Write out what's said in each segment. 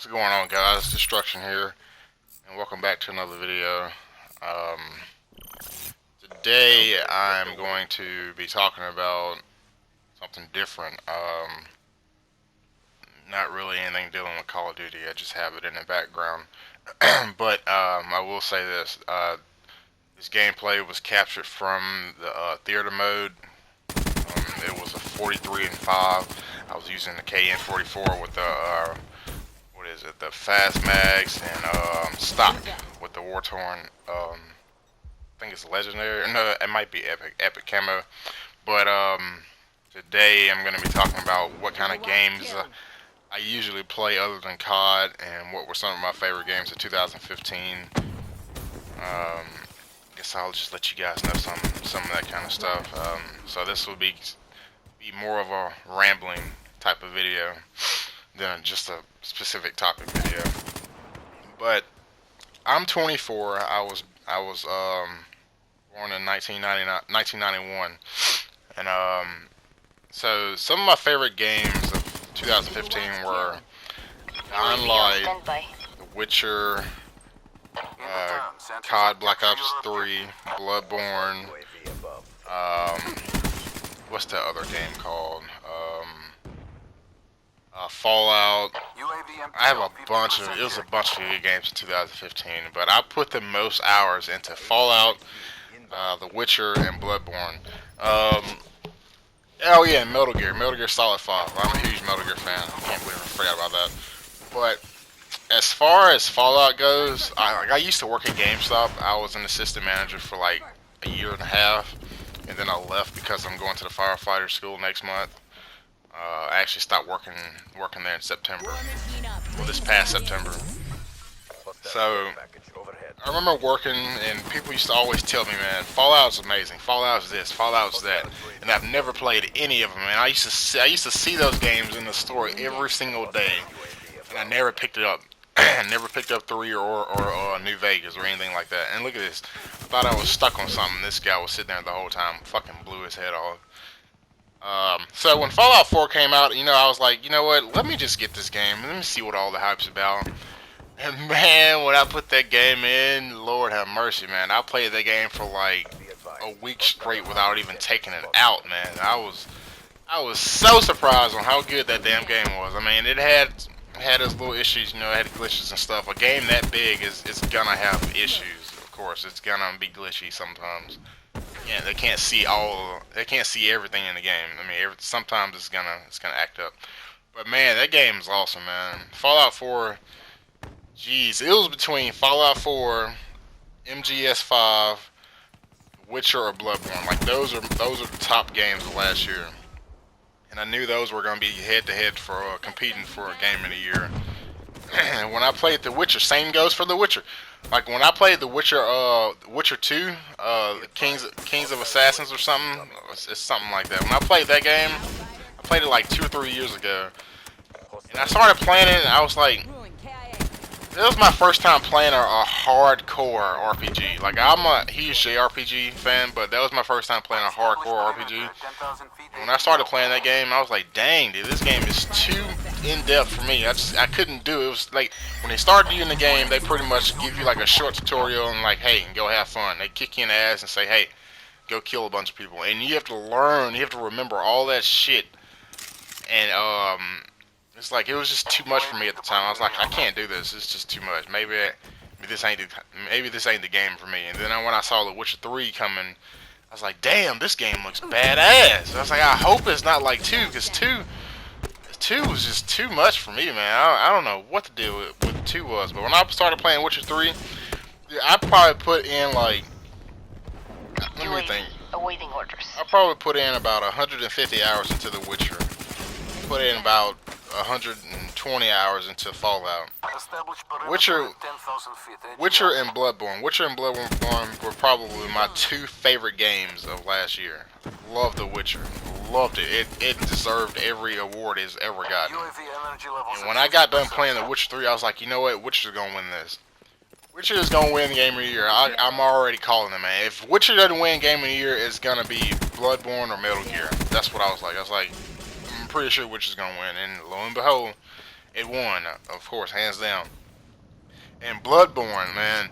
What's going on, guys? Destruction here, and welcome back to another video. Today I'm going to be talking about something different. Not really anything dealing with Call of Duty. I just have it in the background. But I will say this: this gameplay was captured from the theater mode. It was a 43 and 5. I was using the KN44 with the what is it? The fast mags and stock with the war torn. I think it's legendary. No, it might be epic camo. But today I'm going to be talking about what kind of games I usually play other than COD, and what were some of my favorite games of 2015. Guess I'll just let you guys know some of that kind of stuff. So this will be more of a rambling type of video than just a specific topic video. But I'm 24. I was born in 1991, and so some of my favorite games of 2015 were Online, The Witcher, COD Black Ops 3, Bloodborne. What's that other game called? Fallout. I have it was a bunch of good games in 2015, but I put the most hours into Fallout, The Witcher, and Bloodborne. Oh yeah, and Metal Gear Solid 5. I'm a huge Metal Gear fan. I can't believe I forgot about that. But as far as Fallout goes, I used to work at GameStop. I was an assistant manager for like a year and a half, and then I left because I'm going to the firefighter school next month. I actually stopped working there in September. Well, this past September. So I remember working, and people used to always tell me, man, Fallout's amazing. Fallout's this, Fallout's that, and I've never played any of them. Man, I used to see those games in the store every single day, and I never picked it up. Never picked up 3 or New Vegas or anything like that. And look at this. I thought I was stuck on something. This guy was sitting there the whole time, fucking blew his head off. So when Fallout 4 came out, I was like, you know what, let me just get this game. Let me see what all the hype's about. And man, when I put that game in, Lord have mercy, man. I played that game for like a week straight without even taking it out, man. I was so surprised on how good that damn game was. I mean, it had its little issues, it had glitches and stuff. A game that big is gonna have issues, of course. It's gonna be glitchy sometimes. Yeah, they can't see everything in the game. I mean, sometimes it's gonna act up. But man, that game is awesome, man. Fallout 4, jeez, it was between Fallout 4, MGS5, Witcher, or Bloodborne. Like those are the top games of last year, and I knew those were gonna be head to head for competing for a game of the year. And when I played The Witcher, same goes for The Witcher. Like when I played The Witcher, Witcher 2, the Kings of Assassins or something, it's something like that. When I played that game, I played it like 2 or 3 years ago, and I started playing it, and I was like, it was my first time playing a hardcore RPG. Like, I'm a huge JRPG fan, but that was my first time playing a hardcore RPG. And when I started playing that game, I was like, dang, dude, this game is too in-depth for me. I couldn't do it. It was like, when they started you in the game, they pretty much give you like a short tutorial and like, hey, go have fun. They kick you in the ass and say, hey, go kill a bunch of people. And you have to remember all that shit. And, it's like, it was just too much for me at the time. I was like, I can't do this. It's just too much. Maybe this ain't the game for me. And then when I saw The Witcher 3 coming, I was like, damn, this game looks badass. I was like, I hope it's not like 2, because 2 was just too much for me, man. I don't know what the deal with 2 was. But when I started playing Witcher 3, I probably put in like, let me think. Awaiting orders. I probably put in about 150 hours into The Witcher. Put in about 120 hours into Fallout. Witcher and Bloodborne. Witcher and Bloodborne were probably my 2 favorite games of last year. Loved The Witcher. Loved it. It deserved every award it's ever gotten. And when I got done playing The Witcher 3, I was like, you know what? Witcher's gonna win this. Witcher is gonna win Game of the Year. I'm already calling it, man. If Witcher doesn't win Game of the Year, it's gonna be Bloodborne or Metal Gear. That's what I was like. I'm pretty sure Witcher's gonna win, and lo and behold, It won, of course, hands down. And Bloodborne, man.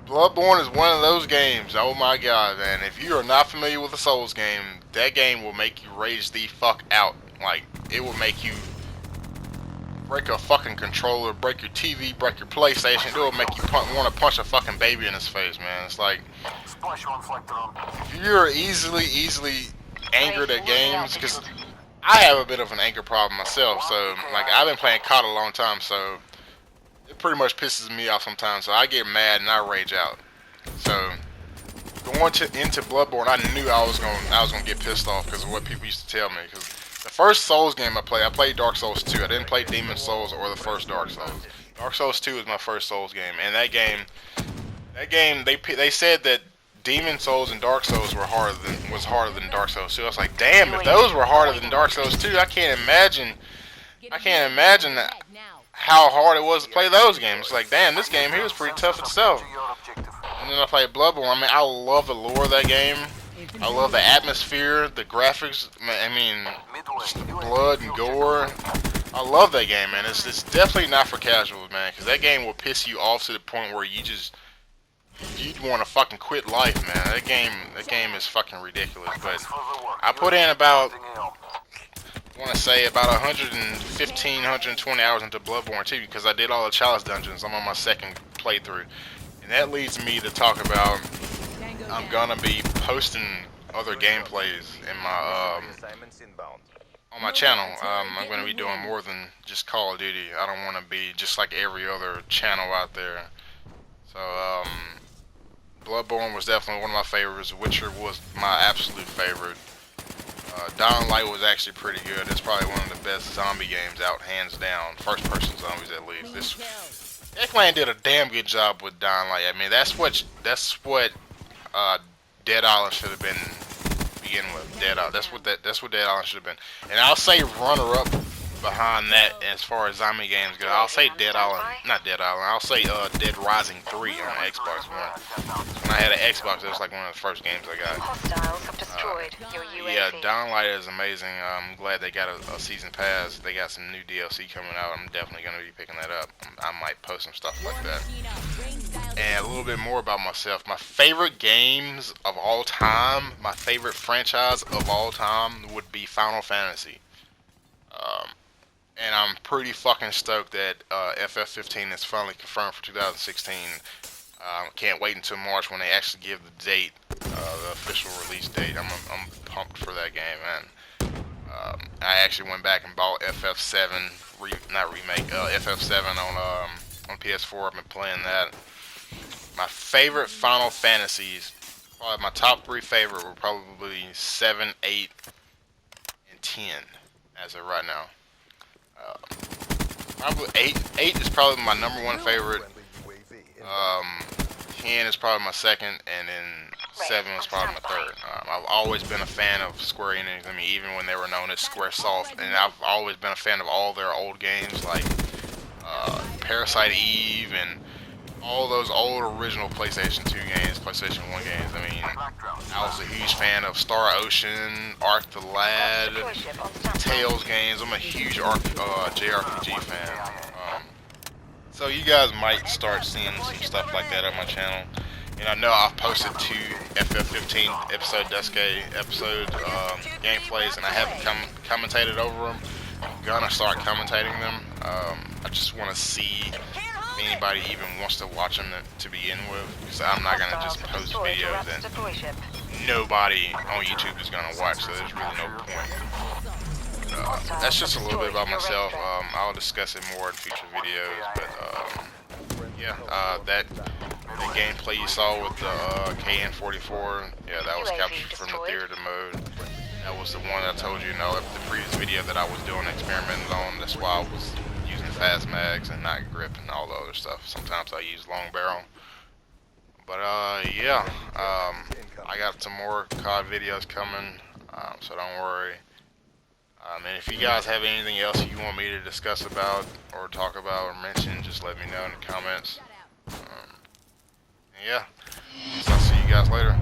Bloodborne is one of those games, oh my god, man. If you are not familiar with a Souls game, that game will make you rage the fuck out. Like, it will make you break a fucking controller, break your TV, break your PlayStation. It will make you want to punch a fucking baby in his face, man. It's like, if you're easily angered at games, because I have a bit of an anger problem myself, so, like, I've been playing COD a long time, so it pretty much pisses me off sometimes, so I get mad and I rage out. So going into Bloodborne, I knew I was gonna get pissed off because of what people used to tell me. Because the first Souls game I played Dark Souls 2. I didn't play Demon Souls or the first Dark Souls. Dark Souls 2 was my first Souls game, and that game they said that Demon Souls and Dark Souls was harder than Dark Souls 2. I was like, damn, if those were harder than Dark Souls 2, I can't imagine how hard it was to play those games. It's like, damn, this game here is pretty tough itself. And then I played Bloodborne. I mean, I love the lore of that game. I love the atmosphere, the graphics. I mean, just the blood and gore. I love that game, man. It's definitely not for casuals, man, because that game will piss you off to the point where you'd want to fucking quit life, man. That game is fucking ridiculous. But I put in about, I want to say about 115, 120 hours into Bloodborne too, because I did all the challenge dungeons. I'm on my second playthrough, and that leads me to talk about, I'm gonna be posting other gameplays in my on my channel. I'm gonna be doing more than just Call of Duty. I don't want to be just like every other channel out there. So Bloodborne was definitely one of my favorites. Witcher was my absolute favorite. Dying Light was actually pretty good. It's probably one of the best zombie games out, hands down. First-person zombies, at least. Eggman did a damn good job with Dying Light. I mean, that's what Dead Island should have been to begin with. That's what Dead Island should have been. And I'll say runner-up behind that as far as zombie games go. I'll say Dead Island, not Dead Island. I'll say Dead Rising 3 on Xbox One. When I had an Xbox, it was like one of the first games I got. Hostiles have destroyed your UAV. Yeah, Dying Light is amazing. I'm glad they got a season pass. They got some new DLC coming out. I'm definitely going to be picking that up. I might post some stuff like that. And a little bit more about myself. My favorite games of all time, my favorite franchise of all time would be Final Fantasy. And I'm pretty fucking stoked that FF15 is finally confirmed for 2016. Can't wait until March when they actually give the date, the official release date. I'm pumped for that game, man. I actually went back and bought FF7, FF7 on PS4. I've been playing that. My favorite Final Fantasies, probably my top 3 favorite were probably 7, 8, and 10 as of right now. Probably 8 is probably my number 1 favorite. 10 is probably my second, and then 7 is probably my third. I've always been a fan of Square Enix. I mean, even when they were known as Squaresoft, and I've always been a fan of all their old games like Parasite Eve and all those old original PlayStation 2 games, PlayStation 1 games. I mean, I was a huge fan of Star Ocean, Ark the Lad, Tales games. I'm a huge JRPG fan. So you guys might start seeing some stuff like that on my channel. And I know I've posted 2 FF15 episode gameplays, and I haven't commentated over them. I'm gonna start commentating them. I just want to see if anybody even wants to watch them to begin with, because I'm not gonna just post videos that nobody on YouTube is gonna watch, so there's really no point. That's just a little bit about myself. I'll discuss it more in future videos, but yeah, that the gameplay you saw with the KN-44, yeah, that was captured from the theater mode. That was the one I told you, the previous video that I was doing experimenting on. That's why I was using fast mags and not grip and all the other stuff. Sometimes I use long barrel. But yeah, I got some more COD videos coming, so don't worry. And if you guys have anything else you want me to discuss about or talk about or mention, just let me know in the comments. Yeah, so I'll see you guys later.